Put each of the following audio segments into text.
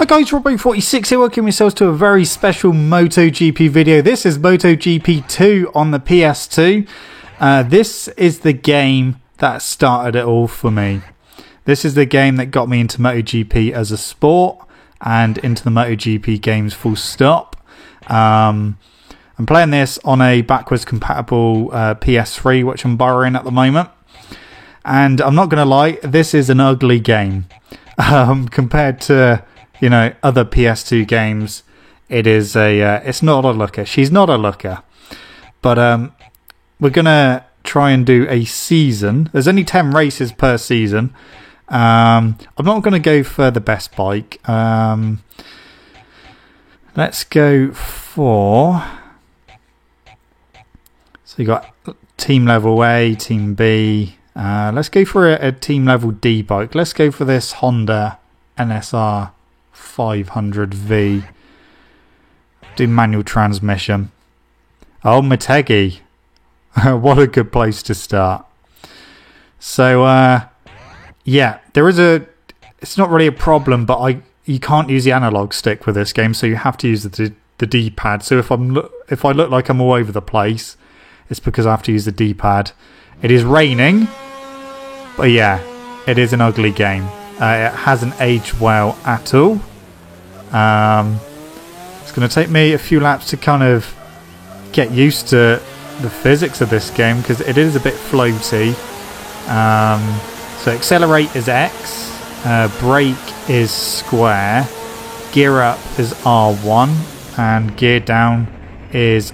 guys, Robbo46 here, welcome yourselves to a very special MotoGP video. This is MotoGP 2 on the PS2. This is the game that started it all for me. This is the game that got me into MotoGP as a sport and into the MotoGP games full stop. I'm playing this on a backwards compatible PS3, which I'm borrowing at the moment. And I'm not going to lie, this is an ugly game. Compared to, you know, other PS2 games, it is it's not a looker. She's not a looker. But we're going to try and do a season. There's only 10 races per season. I'm not going to go for the best bike. Let's go for... So you got team level A, team B. Let's go for a team level D bike. Let's go for this Honda NSR 500V. Do manual transmission. Oh, Motegi. What a good place to start. So, yeah, there is it's not really a problem, but you can't use the analog stick with this game, so you have to use the D-pad. So if I look like I'm all over the place, it's because I have to use the D-pad. It is raining. But yeah, it is an ugly game. It hasn't aged well at all. It's going to take me a few laps to kind of get used to the physics of this game because it is a bit floaty. So accelerate is X, brake is square, gear up is R1, and gear down is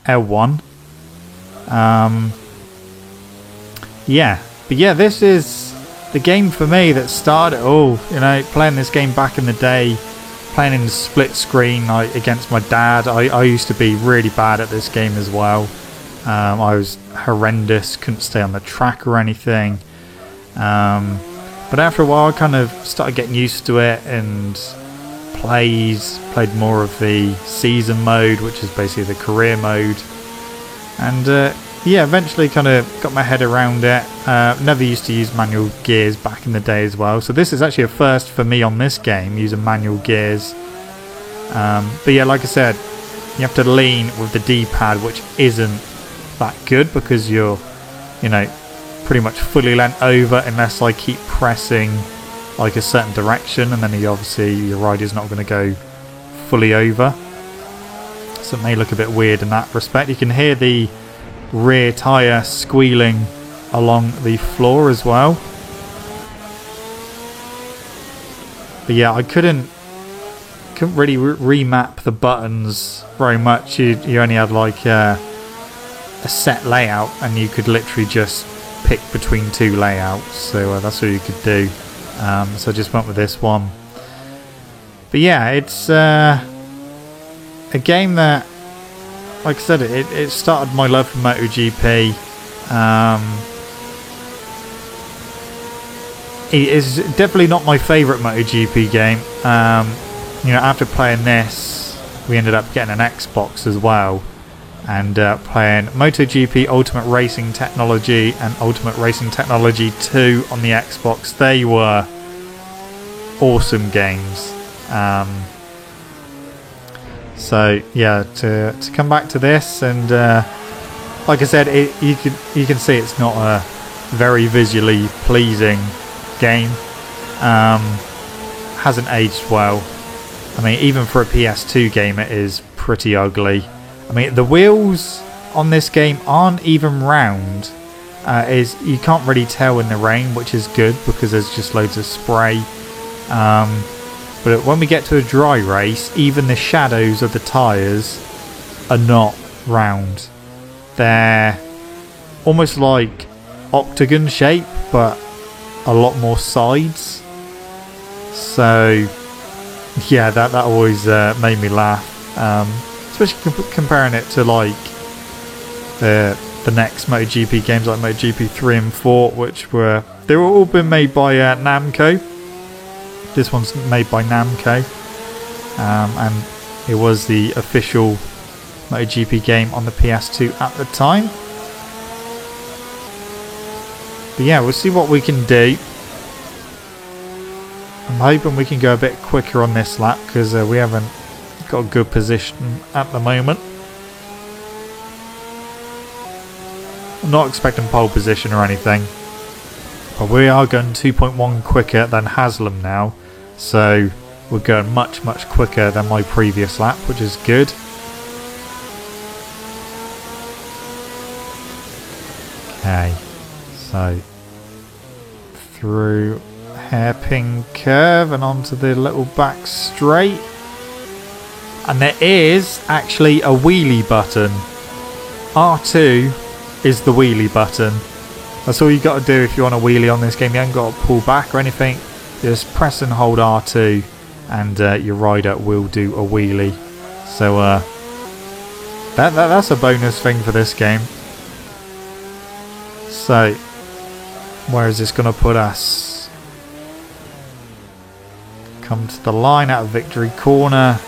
L1. Yeah. But yeah, this is the game for me that started it all. You know, playing this game back in the day, playing in the split screen like against my dad. I used to be really bad at this game as well. I was horrendous, couldn't stay on the track or anything. But after a while, I kind of started getting used to it and played more of the season mode, which is basically the career mode. And yeah, eventually kind of got my head around it. Never used to use manual gears back in the day as well. So this is actually a first for me on this game, using manual gears. But yeah, like I said, you have to lean with the D-pad, which isn't that good because you're, you know, pretty much fully leant over unless I keep pressing like a certain direction, and then obviously your rider's not going to go fully over. So it may look a bit weird in that respect. You can hear the rear tyre squealing along the floor as well. But yeah, I couldn't really remap the buttons very much. You only had like a set layout, and you could literally just pick between two layouts. So that's all you could do. So I just went with this one. But yeah, it's a game that, like I said, it started my love for MotoGP. It is definitely not my favourite MotoGP game. You know, after playing this, we ended up getting an Xbox as well, and playing MotoGP Ultimate Racing Technology and Ultimate Racing Technology 2 on the Xbox. They were awesome games. So yeah, to come back to this, and like I said, you can see it's not a very visually pleasing game. Hasn't aged well. I mean, even for a PS2 game, it is pretty ugly. I mean, the wheels on this game aren't even round. You can't really tell in the rain, which is good because there's just loads of spray. But when we get to a dry race, even the shadows of the tyres are not round. They're almost like octagon shape, but a lot more sides. So yeah, that always made me laugh. Especially comparing it to like the next MotoGP games like MotoGP 3 and 4, which were all been made by Namco. This one's made by Namco, and it was the official MotoGP game on the PS2 at the time. But yeah, we'll see what we can do. I'm hoping we can go a bit quicker on this lap because we haven't got a good position at the moment. I'm not expecting pole position or anything, but we are going 2.1 quicker than Haslam now, so we're going much quicker than my previous lap, which is good. Okay, so through hairpin curve and onto the little back straight, and there is actually a wheelie button. R2 is the wheelie button. That's all you got to do if you want a wheelie on this game. You haven't got to pull back or anything. Just press and hold R2 and your rider will do a wheelie. So that's a bonus thing for this game. So where is this going to put us? Come to the line out of victory corner,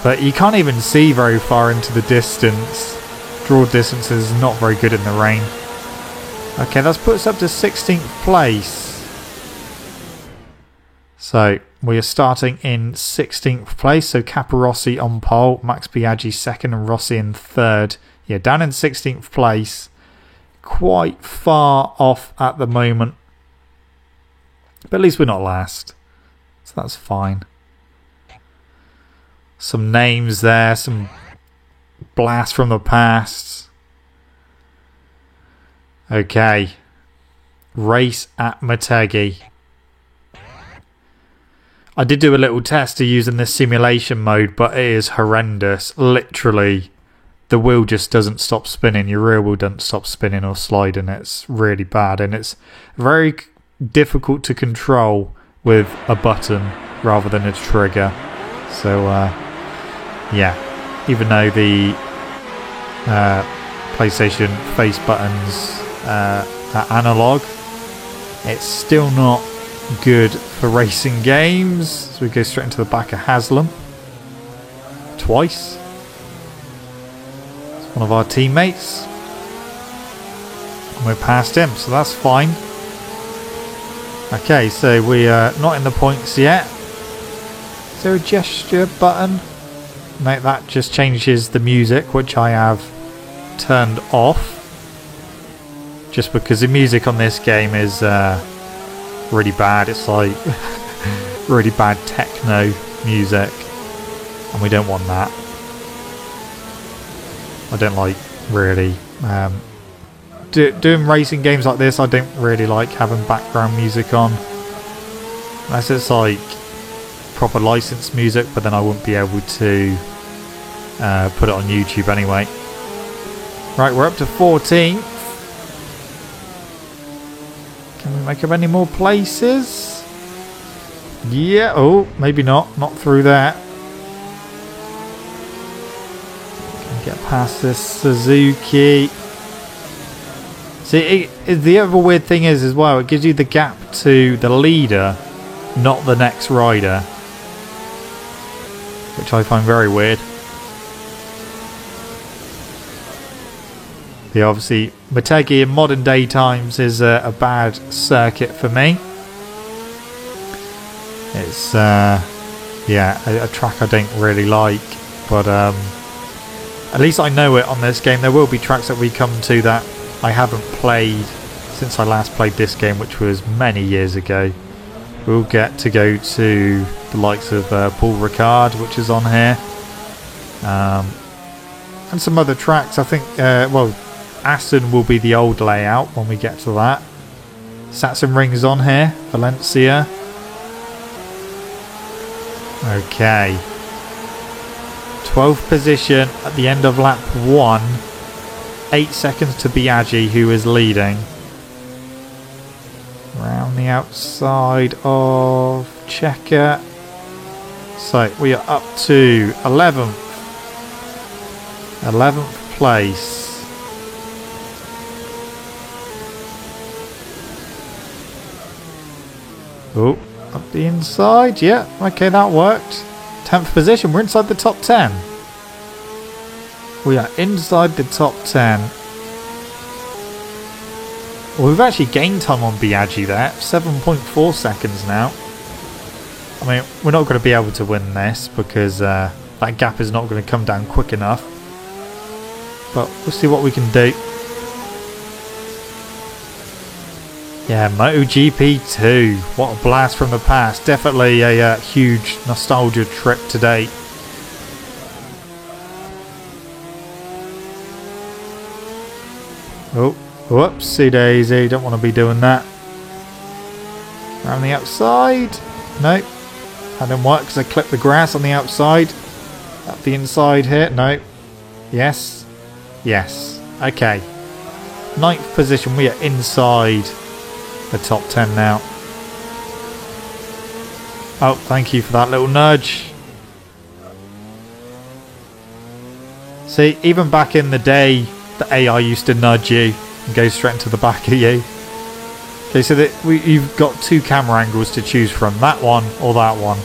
but you can't even see very far into the distance. Draw distance is not very good in the rain. Okay, that's put us up to 16th place. So we are starting in 16th place. So Capirossi on pole, Max Biaggi second, and Rossi in third. Yeah, down in 16th place. Quite far off at the moment, but at least we're not last, so that's fine. Some names there, some blast from the past. Okay, race at Motegi. I did do a little test of using this simulation mode, but it is horrendous. Literally, the wheel just doesn't stop spinning. Your rear wheel doesn't stop spinning or sliding. It's really bad, and it's very difficult to control with a button rather than a trigger. So yeah, even though the PlayStation face buttons are analog, it's still not good for racing games. So we go straight into the back of Haslam twice. One of our teammates, and we're past him, so that's fine. Okay, so we are not in the points yet. Is there a gesture button? No, that just changes the music, which I have turned off, just because the music on this game is really bad. It's like really bad techno music, and we don't want that. I don't like really doing racing games like this. I don't really like having background music on unless it's like proper licensed music, but then I wouldn't be able to put it on YouTube anyway. Right, we're up to 14th. Can we make up any more places? Yeah, oh, maybe not through there. Get past this Suzuki. See, the other weird thing is as well, it gives you the gap to the leader, not the next rider, which I find very weird. Yeah, obviously Motegi in modern day times is a bad circuit for me. It's yeah, a track I don't really like, but at least I know it on this game. There will be tracks that we come to that I haven't played since I last played this game, which was many years ago. We'll get to go to the likes of Paul Ricard, which is on here, and some other tracks. I think, well, Aston will be the old layout when we get to that. Sachsenring is on here, Valencia. Okay. 12th position at the end of lap 1. 8 seconds to Biaggi, who is leading. Round the outside of Checker. So we are up to 11th. 11th place. Oh, up the inside. Yeah, okay, that worked. 10th position. We're inside the top 10. We are inside the top 10. Well, we've actually gained time on Biaggi there. 7.4 seconds now. I mean, we're not going to be able to win this because that gap is not going to come down quick enough. But we'll see what we can do. Yeah, MotoGP 2. What a blast from the past. Definitely a huge nostalgia trip today. Oh, whoopsie daisy. Don't want to be doing that. Around the outside. Nope. That didn't work because I clipped the grass on the outside. Up the inside here. Nope. Yes. Yes. Okay. 9th position. We are inside the top 10 now. Oh, thank you for that little nudge. See, even back in the day, the AI used to nudge you and go straight into the back of you. Okay, so that you've got 2 camera angles to choose from. That one or that one.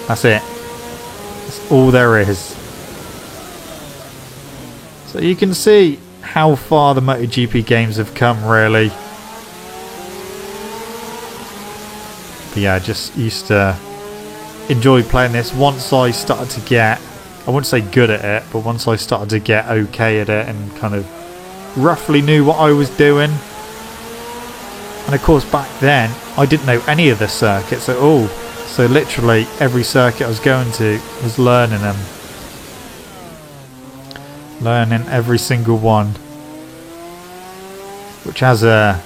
That's it. That's all there is. So you can see how far the MotoGP games have come, really. But yeah, I just used to enjoy playing this once I started to get, I wouldn't say good at it, but once I started to get okay at it and kind of roughly knew what I was doing. And of course back then I didn't know any of the circuits at all, so literally every circuit I was going to was learning them. Learning every single one, which as a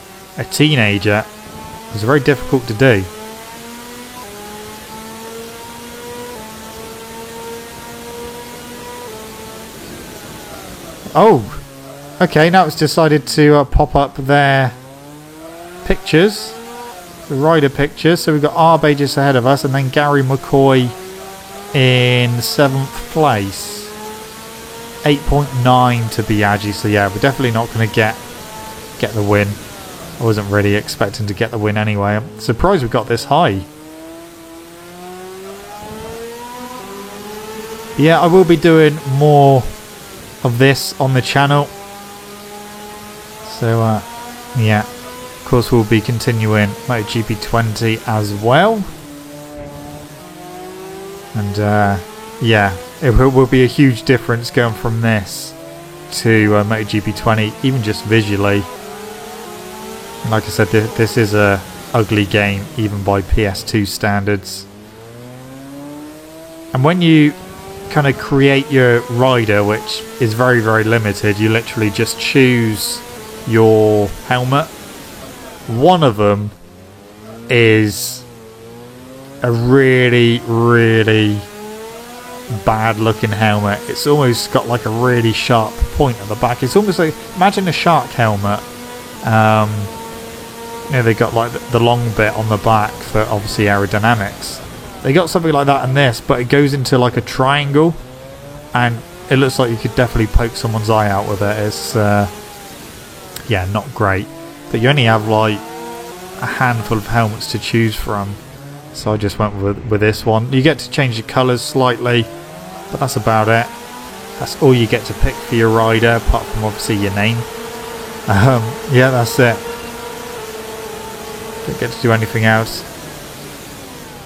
teenager was very difficult to do. Oh, okay, now it's decided to pop up their pictures, the rider pictures. So we've got Arbe just ahead of us and then Gary McCoy in 7th place. 8.9 to Biaggi, so yeah, we're definitely not going to get the win. I wasn't really expecting to get the win anyway. I'm surprised we got this high. Yeah, I will be doing more of this on the channel. So yeah, of course we'll be continuing MotoGP 20 as well. And yeah, it will be a huge difference going from this to MotoGP 20, even just visually. And like I said, this is a ugly game, even by PS2 standards. And when you kind of create your rider, which is very, very limited, you literally just choose your helmet. One of them is a really, really bad looking helmet. It's almost got like a really sharp point at the back. It's almost like, imagine a shark helmet. You know, they got like the long bit on the back for obviously aerodynamics. They got something like that in this, but it goes into like a triangle and it looks like you could definitely poke someone's eye out with it. It's yeah, not great, but you only have like a handful of helmets to choose from, so I just went with this one. You get to change the colours slightly, but that's about it. That's all you get to pick for your rider, apart from obviously your name. Yeah, that's it. Don't get to do anything else.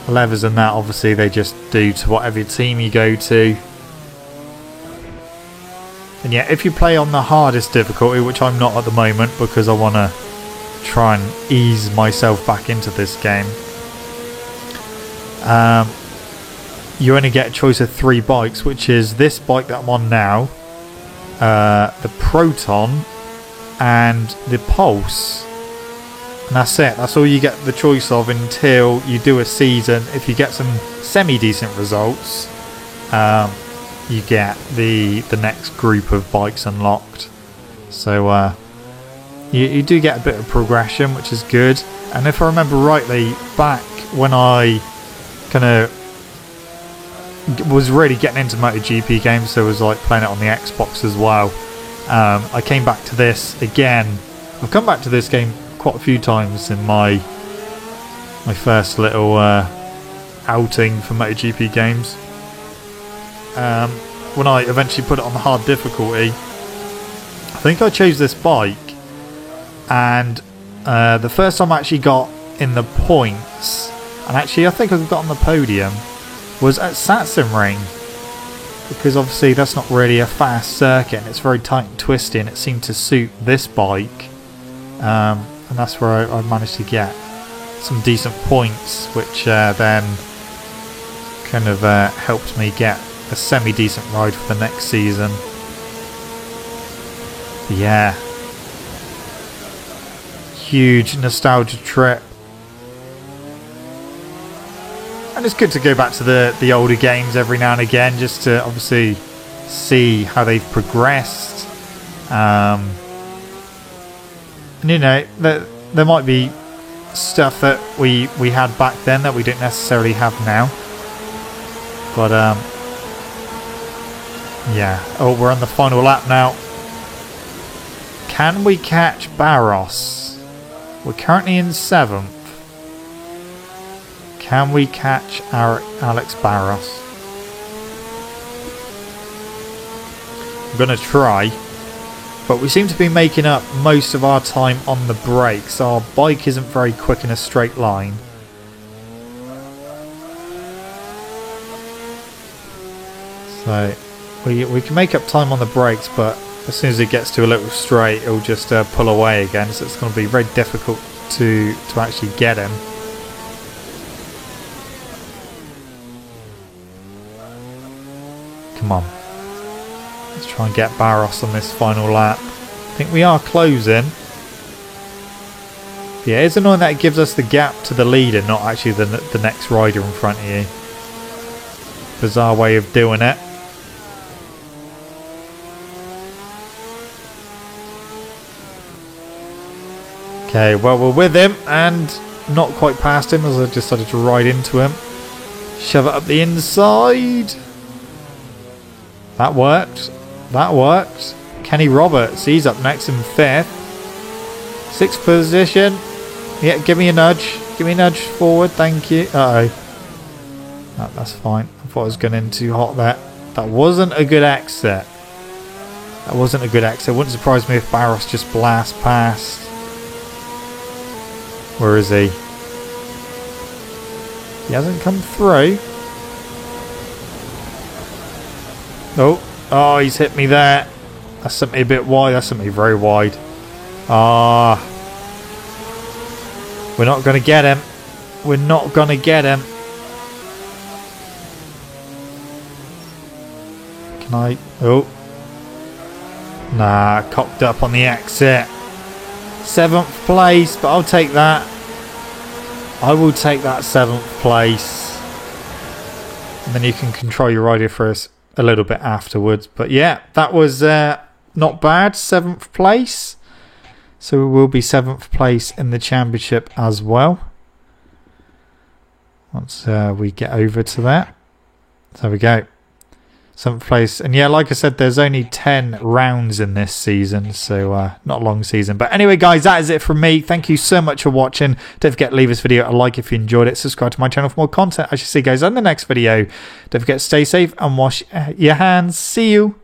Levers and that, obviously, they just do to whatever team you go to. And yeah, if you play on the hardest difficulty, which I'm not at the moment because I want to try and ease myself back into this game, you only get a choice of 3 bikes, which is this bike that I'm on now, the Proton, and the Pulse. And that's it. That's all you get the choice of until you do a season. If you get some semi-decent results, you get the next group of bikes unlocked. So you do get a bit of progression, which is good. And if I remember rightly, back when I kind of was really getting into MotoGP games, so I was like playing it on the Xbox as well, I came back to this again. I've come back to this game quite a few times in my first little outing for MotoGP games. When I eventually put it on the hard difficulty, I think I chose this bike, and the first time I actually got in the points, and actually I think I got on the podium, was at Sachsenring. Because obviously that's not really a fast circuit and it's very tight and twisty, and it seemed to suit this bike. And that's where I managed to get some decent points, which then kind of helped me get a semi-decent ride for the next season. But yeah, huge nostalgia trip. And it's good to go back to the older games every now and again, just to obviously see how they've progressed. And you know, there might be stuff that we had back then that we don't necessarily have now. But yeah. Oh, we're on the final lap now. Can we catch Barros? We're currently in 7th. Can we catch our Alex Barros? I'm going to try. But we seem to be making up most of our time on the brakes. Our bike isn't very quick in a straight line. So we can make up time on the brakes, but as soon as it gets to a little straight, it'll just pull away again. So it's going to be very difficult to actually get him. Come on. Let's try and get Barros on this final lap. I think we are closing. Yeah, it's annoying that it gives us the gap to the leader, not actually the next rider in front of you. Bizarre way of doing it. Okay, well, we're with him and not quite past him as I decided to ride into him. Shove it up the inside. That worked. That worked. Kenny Roberts, he's up next in 5th. 6th position. Yeah, give me a nudge. Give me a nudge forward, thank you. Uh-oh. That's fine. I thought I was going in too hot there. That wasn't a good exit. That wasn't a good exit. It wouldn't surprise me if Barros just blasts past. Where is he? He hasn't come through. Oh, he's hit me there. That's sent me a bit wide. That's sent me very wide. Ah. We're not going to get him. We're not going to get him. Can I? Oh. Nah, cocked up on the exit. 7th place, but I'll take that. I will take that 7th place. And then you can control your rider for us a little bit afterwards. But yeah, that was not bad. 7th place. So we will be 7th place in the championship as well. Once we get over to that. There we go. 7th place. And yeah, like I said, there's only 10 rounds in this season. So not a long season. But anyway, guys, that is it from me. Thank you so much for watching. Don't forget to leave this video a like if you enjoyed it. Subscribe to my channel for more content. I shall see you guys on the next video. Don't forget to stay safe and wash your hands. See you.